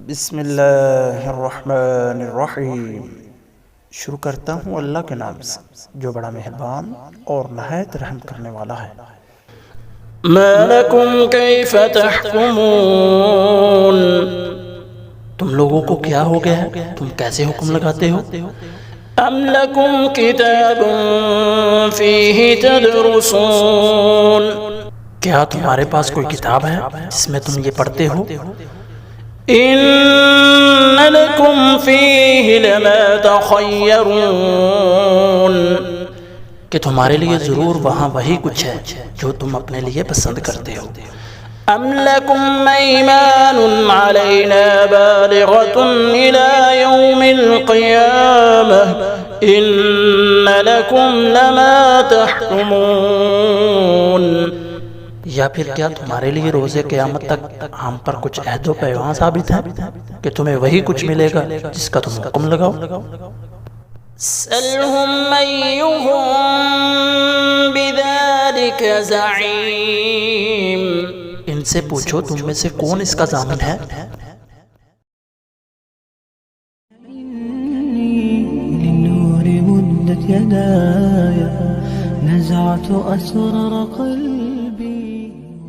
بسم اللہ الرحمن الرحیم۔ شروع کرتا ہوں اللہ کے نام سے جو بڑا مہربان اور نہایت رحم کرنے والا ہے۔ ما لکم کیف تحکمون، تم لوگوں کو کیا ہو گیا ہے، تم کیسے حکم لگاتے ہو؟ ام لکم کتاب فیہ تدرسون، کیا تمہارے پاس کوئی کتاب ہے جس میں تم یہ پڑھتے ہو؟ ان لکم فیہ لما تخیرون، کہ تمہارے لیے ضرور وہاں وہی کچھ ہے جو تم اپنے لیے پسند کرتے ہو۔ ام لکم ایمان علینا بالغۃ الی یوم القیامہ ان لکم لما تحکمون، یا پھر کیا تمہارے لیے روز قیامت تک ہم پر کچھ عہد و پیمان ثابت ہے کہ تمہیں وہی کچھ ملے گا جس کا تم حکم لگاؤ؟ سلہم ایہم بذالک زعیم، ان سے پوچھو تم میں سے کون اس کا ضامن ہے؟ للنور مدت يداي، نزعت أسرار قلبي